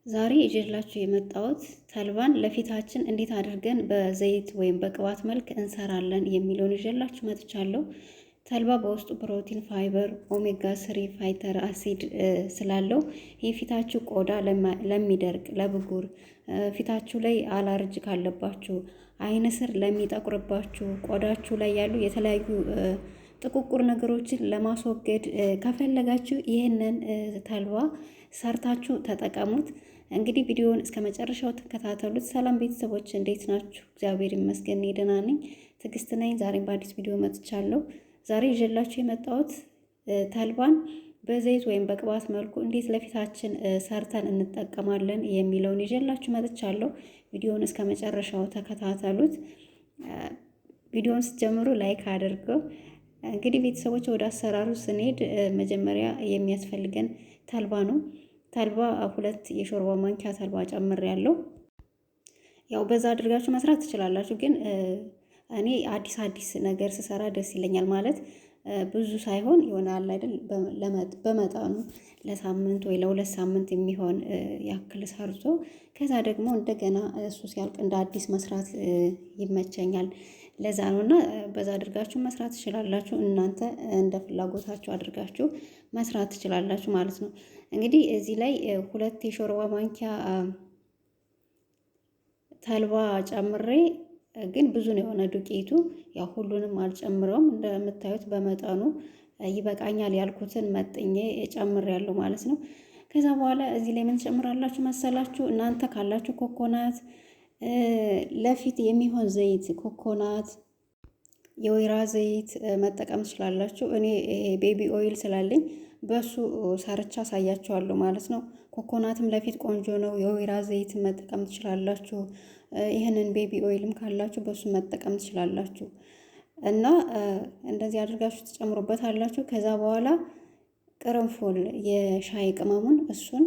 ዛሬ ይዤላችሁ የመጣሁት ተልባን ለፊታችን እንዴት አድርገን በዘይት ወይም በቅባት መልክ እንሰራለን የሚለውን ይዤላችሁ መጥቻለሁ። ተልባ በውስጡ ፕሮቲን፣ ፋይበር፣ ኦሜጋ 3 ፋይተር አሲድ ስላለው የፊታችሁ ቆዳ ለሚደርቅ፣ ለብጉር፣ ፊታችሁ ላይ አላርጅ ካለባችሁ፣ አይነ ስር ለሚጠቁርባችሁ፣ ቆዳችሁ ላይ ያሉ የተለያዩ ጥቁቁር ነገሮችን ለማስወገድ ከፈለጋችሁ ይህንን ተልባ ሰርታችሁ ተጠቀሙት። እንግዲህ ቪዲዮውን እስከ መጨረሻው ተከታተሉት። ሰላም ቤተሰቦች እንዴት ናችሁ? እግዚአብሔር ይመስገን ደህና ነኝ። ትዕግስት ነኝ። ዛሬም በአዲስ ቪዲዮ መጥቻለሁ። ዛሬ ይዤላችሁ የመጣሁት ተልባን በዘይት ወይም በቅባት መልኩ እንዴት ለፊታችን ሰርተን እንጠቀማለን የሚለውን ይዤላችሁ መጥቻለሁ። ቪዲዮውን እስከ መጨረሻው ተከታተሉት። ቪዲዮውን ስትጀምሩ ላይክ አድርገው። እንግዲህ ቤተሰቦች ወደ አሰራሩ ስንሄድ መጀመሪያ የሚያስፈልገን ተልባ ነው። ተልባ 2 የሾርባ ማንኪያ ተልባ ጨምሬያለሁ። ያው በዛ አድርጋችሁ መስራት ትችላላችሁ፣ ግን እኔ አዲስ ነገር ስሰራ ደስ ይለኛል። ማለት ብዙ ሳይሆን ይሆናል አይደል፣ በመጠኑ ለሳምንት ወይ ለ2 ሳምንት የሚሆን ያክል ሰርቶ ከዛ ደግሞ እንደገና እሱ ሲያልቅ እንደ አዲስ መስራት ይመቸኛል። ለዛ ነውና በዛ አድርጋችሁ መስራት ትችላላችሁ። እናንተ እንደ ፍላጎታችሁ አድርጋችሁ መስራት ትችላላችሁ ማለት ነው። እንግዲህ እዚህ ላይ 2 የሾርባ ማንኪያ ተልባ ጨምሬ፣ ግን ብዙ ነው የሆነ ዱቄቱ። ያው ሁሉንም አልጨምረውም፣ እንደምታዩት በመጠኑ ይበቃኛል ያልኩትን መጥኜ ጨምሬያለሁ ማለት ነው። ከዛ በኋላ እዚህ ላይ ምን ትጨምራላችሁ መሰላችሁ? እናንተ ካላችሁ ኮኮናት፣ ለፊት የሚሆን ዘይት ኮኮናት፣ የወይራ ዘይት መጠቀም ትችላላችሁ። እኔ ቤቢ ኦይል ስላለኝ በሱ ሰርቻ አሳያችኋለሁ ማለት ነው። ኮኮናትም ለፊት ቆንጆ ነው። የወይራ ዘይት መጠቀም ትችላላችሁ። ይህንን ቤቢ ኦይልም ካላችሁ በሱ መጠቀም ትችላላችሁ። እና እንደዚህ አድርጋችሁ ትጨምሩበታላችሁ። ከዛ በኋላ ቅርንፉል የሻይ ቅመሙን እሱን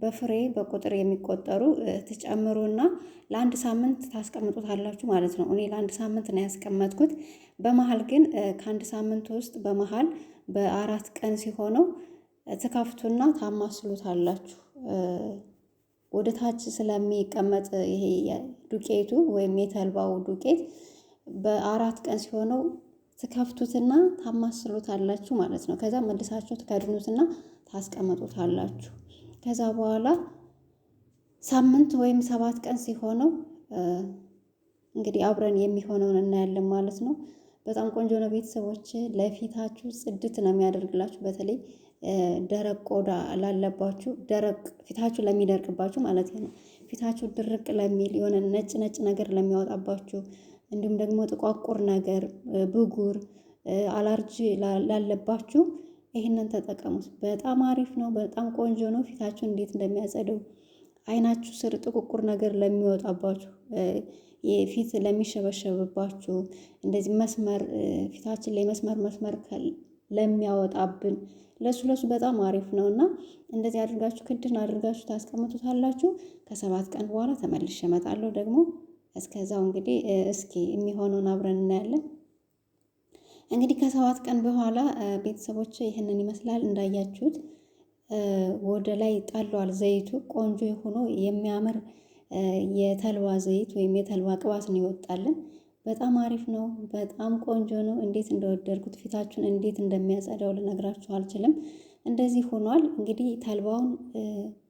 በፍሬ በቁጥር የሚቆጠሩ ትጨምሩና ለ1 ሳምንት ታስቀምጡታላችሁ ማለት ነው። እኔ ለ1 ሳምንት ነው ያስቀመጥኩት። በመሃል ግን ከ1 ሳምንት ውስጥ በመሃል በ4 ቀን ሲሆነው ትከፍቱና ታማስሉታላችሁ። ወደ ታች ስለሚቀመጥ ይሄ ዱቄቱ ወይም የተልባው ዱቄት በ4 ቀን ሲሆነው ትከፍቱትና ታማስሉታላችሁ ማለት ነው። ከዛ መልሳችሁ ትከድኑትና ታስቀምጡታላችሁ። ከዛ በኋላ ሳምንት ወይም 7 ቀን ሲሆነው እንግዲህ አብረን የሚሆነውን እናያለን ማለት ነው። በጣም ቆንጆ ነው ቤተሰቦች። ለፊታችሁ ጽድት ነው የሚያደርግላችሁ። በተለይ ደረቅ ቆዳ ላለባችሁ፣ ደረቅ ፊታችሁ ለሚደርቅባችሁ ማለት ነው። ፊታችሁ ድርቅ ለሚል የሆነ ነጭ ነገር ለሚያወጣባችሁ፣ እንዲሁም ደግሞ ጥቋቁር ነገር፣ ብጉር፣ አላርጂ ላለባችሁ ይህንን ተጠቀሙት። በጣም አሪፍ ነው። በጣም ቆንጆ ነው። ፊታችሁ እንዴት እንደሚያጸደው፣ አይናችሁ ስር ጥቁቁር ነገር ለሚወጣባችሁ፣ የፊት ለሚሸበሸብባችሁ፣ እንደዚህ መስመር ፊታችን ላይ መስመር ለሚያወጣብን ለሱ በጣም አሪፍ ነው እና እንደዚህ አድርጋችሁ ክድን አድርጋችሁ ታስቀምጡታላችሁ። ከ7 ቀን በኋላ ተመልሼ እመጣለሁ ደግሞ። እስከዛው እንግዲህ እስኪ የሚሆነውን አብረን እናያለን። እንግዲህ ከ7 ቀን በኋላ ቤተሰቦች ይህንን ይመስላል። እንዳያችሁት ወደ ላይ ጠሏል ዘይቱ። ቆንጆ ሆኖ የሚያምር የተልባ ዘይት ወይም የተልባ ቅባት ነው ይወጣልን። በጣም አሪፍ ነው። በጣም ቆንጆ ነው። እንዴት እንደወደድኩት፣ ፊታችሁን እንዴት እንደሚያጸዳው ልነግራችሁ አልችልም። እንደዚህ ሆኗል። እንግዲህ ተልባውን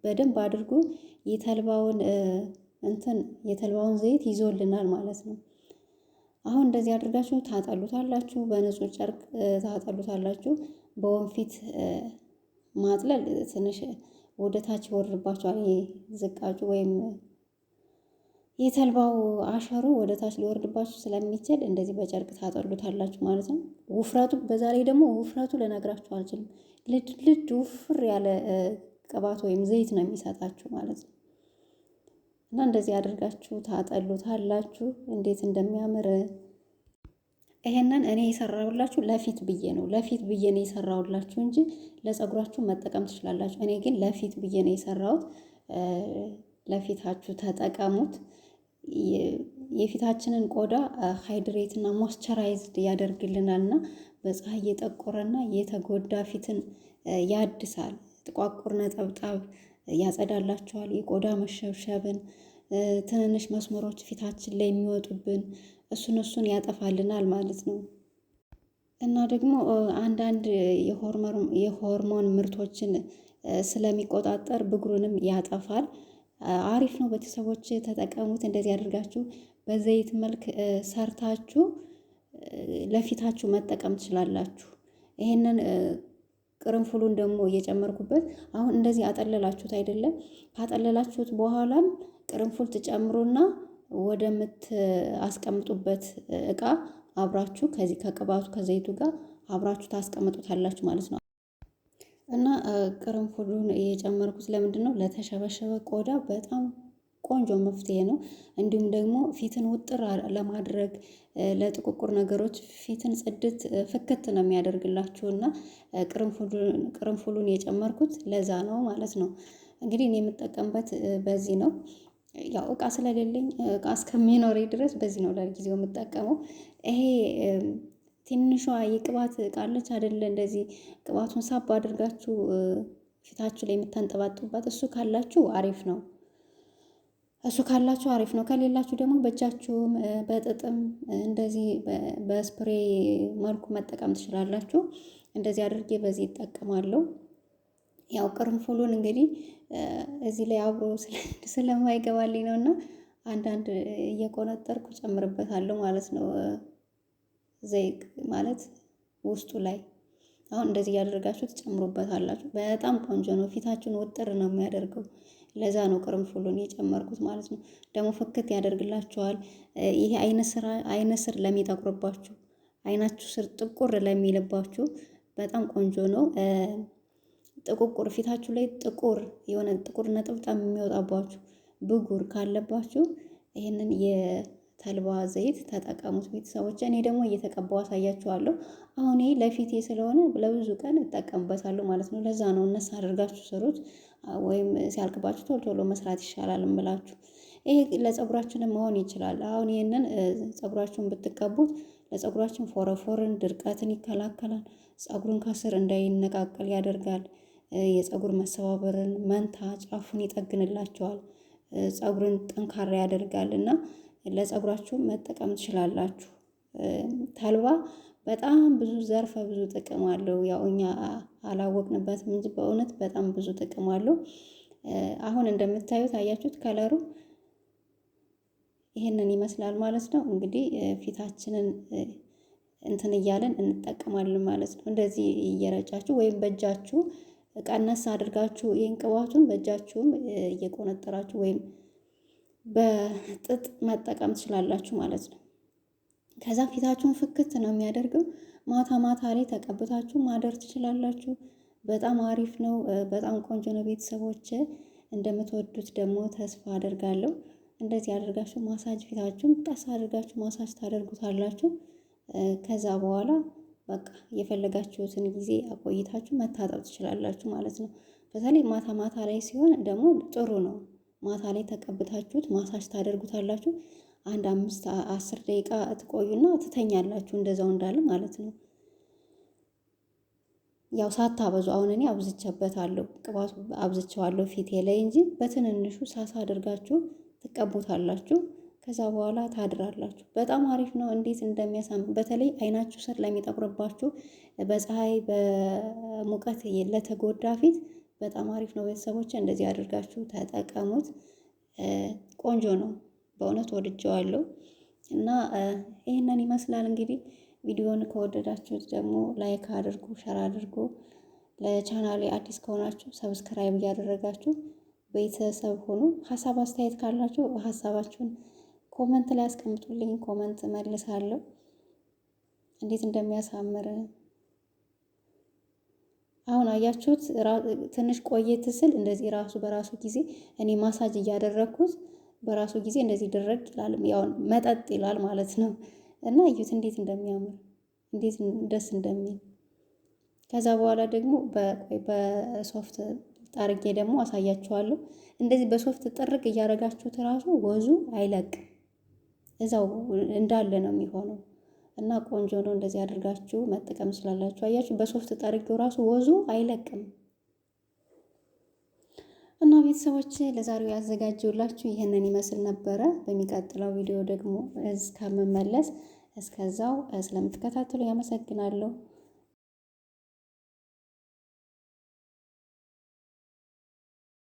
በደንብ አድርጎ የተልባውን ዘይት ይዞልናል ማለት ነው። አሁን እንደዚህ አድርጋችሁ ታጠሉታላችሁ። በንጹህ ጨርቅ ታጠሉታላችሁ። በወንፊት ማጥለል ትንሽ ወደ ታች ይወርድባችኋል። ዝቃጩ ወይም የተልባው አሸሩ ወደ ታች ሊወርድባችሁ ስለሚችል እንደዚህ በጨርቅ ታጠሉታላችሁ ማለት ነው። ውፍረቱ፣ በዛ ላይ ደግሞ ውፍረቱ ልነግራችሁ አልችልም። ልድ ውፍር ያለ ቅባት ወይም ዘይት ነው የሚሰጣችሁ ማለት ነው። እና እንደዚህ አድርጋችሁ ታጠሉታላችሁ። እንዴት እንደሚያምር ይሄንን እኔ የሰራሁላችሁ ለፊት ብዬ ነው የሰራሁላችሁ እንጂ ለፀጉራችሁ መጠቀም ትችላላችሁ። እኔ ግን ለፊት ብዬ ነው የሰራሁት። ለፊታችሁ ተጠቀሙት። የፊታችንን ቆዳ ሃይድሬት እና ሞይስቸራይዝድ ያደርግልናልና በፀሐይ የጠቆረና የተጎዳ ፊትን ያድሳል። ጥቋቁር ነጠብጣብ ያጸዳላችኋል። የቆዳ መሸብሸብን፣ ትንንሽ መስመሮች ፊታችን ላይ የሚወጡብን እሱን ያጠፋልናል ማለት ነው። እና ደግሞ አንዳንድ የሆርሞን ምርቶችን ስለሚቆጣጠር ብጉሩንም ያጠፋል። አሪፍ ነው። ቤተሰቦች ተጠቀሙት። እንደዚህ አድርጋችሁ በዘይት መልክ ሰርታችሁ ለፊታችሁ መጠቀም ትችላላችሁ። ይሄንን ቅርንፉሉን ደግሞ እየጨመርኩበት አሁን እንደዚህ አጠለላችሁት አይደለም? ካጠለላችሁት በኋላም ቅርንፉል ትጨምሩና ወደምታስቀምጡበት እቃ አብራችሁ ከዚህ ከቅባቱ ከዘይቱ ጋር አብራችሁ ታስቀምጡታላችሁ ማለት ነው። እና ቅርንፉሉን የጨመርኩት ለምንድን ነው? ለተሸበሸበ ቆዳ በጣም ቆንጆ መፍትሄ ነው። እንዲሁም ደግሞ ፊትን ውጥር ለማድረግ ለጥቁቁር ነገሮች ፊትን ጽድት ፍክት ነው የሚያደርግላችሁ እና ቅርንፉሉን የጨመርኩት ለዛ ነው ማለት ነው። እንግዲህ እኔ የምጠቀምበት በዚህ ነው። ያው እቃ ስለሌለኝ እቃ እስከሚኖረኝ ድረስ በዚህ ነው ለጊዜው የምጠቀመው። ይሄ ትንሿ የቅባት ቃለች አይደለ? እንደዚህ ቅባቱን ሳብ አድርጋችሁ ፊታችሁ ላይ የምታንጠባጥቡባት እሱ ካላችሁ አሪፍ ነው። ከሌላችሁ ደግሞ በእጃችሁም በጥጥም እንደዚህ በስፕሬ መልኩ መጠቀም ትችላላችሁ። እንደዚህ አድርጌ በዚህ ይጠቀማለሁ። ያው ቅርንፉሉን እንግዲህ እዚህ ላይ አብሮ ስለማይገባልኝ ነው እና አንዳንድ እየቆነጠርኩ ጨምርበታለሁ ማለት ነው። ዘይት ማለት ውስጡ ላይ አሁን እንደዚህ እያደረጋችሁ ትጨምሩበታላችሁ። በጣም ቆንጆ ነው። ፊታችሁን ውጥር ነው የሚያደርገው። ለዛ ነው ቅርንፉሉን የጨመርኩት ማለት ነው። ደግሞ ፍክት ያደርግላችኋል። ይሄ አይነ ስር ለሚጠቁርባችሁ፣ አይናችሁ ስር ጥቁር ለሚልባችሁ በጣም ቆንጆ ነው። ጥቁር ፊታችሁ ላይ ጥቁር የሆነ ጥቁር ነጥብጣም የሚወጣባችሁ ብጉር ካለባችሁ ይህንን የተልባ ዘይት ተጠቀሙት ቤተሰቦች። እኔ ደግሞ እየተቀባው አሳያችኋለሁ። አሁን ይሄ ለፊቴ ስለሆነ ለብዙ ቀን እጠቀምበታለሁ ማለት ነው። ለዛ ነው እነሱ አድርጋችሁ ስሩት፣ ወይም ሲያልቅባችሁ ቶሎ ቶሎ መስራት ይሻላል እምላችሁ። ይሄ ለፀጉራችንም መሆን ይችላል። አሁን ይህንን ፀጉራችሁን ብትቀቡት ለፀጉራችን ፎረፎርን፣ ድርቀትን ይከላከላል። ፀጉሩን ከስር እንዳይነቃቀል ያደርጋል። የፀጉር መሰባበርን፣ መንታ ጫፉን ይጠግንላቸዋል። ፀጉርን ጠንካራ ያደርጋል እና ለፀጉራችሁ መጠቀም ትችላላችሁ። ተልባ በጣም ብዙ ዘርፈ ብዙ ጥቅም አለው። ያው እኛ አላወቅንበትም እንጂ በእውነት በጣም ብዙ ጥቅም አለው። አሁን እንደምታዩት አያችሁት፣ ከለሩ ይሄንን ይመስላል ማለት ነው። እንግዲህ ፊታችንን እንትን እያለን እንጠቀማለን ማለት ነው። እንደዚህ እየረጫችሁ ወይም በእጃችሁ ቀነስ አድርጋችሁ ይህን ቅባቱን በእጃችሁም እየቆነጠራችሁ ወይም በጥጥ መጠቀም ትችላላችሁ ማለት ነው። ከዛ ፊታችሁን ፍክት ነው የሚያደርገው። ማታ ማታ ላይ ተቀብታችሁ ማደር ትችላላችሁ። በጣም አሪፍ ነው። በጣም ቆንጆ ነው። ቤተሰቦች እንደምትወዱት ደግሞ ተስፋ አደርጋለሁ። እንደዚህ አድርጋችሁ ማሳጅ ፊታችሁን ቀስ አድርጋችሁ ማሳጅ ታደርጉታላችሁ። ከዛ በኋላ በቃ የፈለጋችሁትን ጊዜ አቆይታችሁ መታጠብ ትችላላችሁ ማለት ነው። በተለይ ማታ ማታ ላይ ሲሆን ደግሞ ጥሩ ነው። ማታ ላይ ተቀብታችሁት ማሳጅ ታደርጉታላችሁ። 5-10 ደቂቃ ትቆዩና ትተኛላችሁ። እንደዛው እንዳለ ማለት ነው። ያው ሳታበዙ፣ አሁን እኔ አብዝቼበታለሁ፣ ቅባቱ አብዝቼዋለሁ ፊቴ ላይ እንጂ በትንንሹ ሳሳ አድርጋችሁ ትቀቡታላችሁ። ከዛ በኋላ ታድራላችሁ። በጣም አሪፍ ነው። እንዴት እንደሚያሳምር በተለይ አይናችሁ ስር ለሚጠቁርባችሁ፣ በፀሐይ በሙቀት ለተጎዳ ፊት በጣም አሪፍ ነው። ቤተሰቦች እንደዚህ አድርጋችሁ ተጠቀሙት። ቆንጆ ነው። በእውነት ወድጀዋለሁ እና ይህንን ይመስላል። እንግዲህ ቪዲዮውን ከወደዳችሁት ደግሞ ላይክ አድርጉ፣ ሸር አድርጉ። ለቻናሌ አዲስ ከሆናችሁ ሰብስክራይብ እያደረጋችሁ ቤተሰብ ሆኑ። ሀሳብ አስተያየት ካላችሁ ሀሳባችሁን ኮመንት ላይ አስቀምጡልኝ። ኮመንት መልሳለሁ። እንዴት እንደሚያሳምር አሁን አያችሁት። ትንሽ ቆየት ስል እንደዚህ ራሱ በራሱ ጊዜ እኔ ማሳጅ እያደረግኩት በራሱ ጊዜ እንደዚህ ድረግ ይላል፣ ያው መጠጥ ይላል ማለት ነው። እና እዩት እንዴት እንደሚያምር እንዴት ደስ እንደሚል። ከዛ በኋላ ደግሞ በሶፍት ጠርጌ ደግሞ አሳያችኋለሁ። እንደዚህ በሶፍት ጥርግ እያደረጋችሁት ራሱ ወዙ አይለቅም፣ እዛው እንዳለ ነው የሚሆነው እና ቆንጆ ነው። እንደዚህ አድርጋችሁ መጠቀም ስላላችሁ አያችሁ፣ በሶፍት ጠርጌው ራሱ ወዙ አይለቅም እና ቤተሰቦች ለዛሬው ያዘጋጀውላችሁ ይህንን ይመስል ነበረ። በሚቀጥለው ቪዲዮ ደግሞ እስከምመለስ እስከዛው ስለምትከታተሉ ያመሰግናለሁ።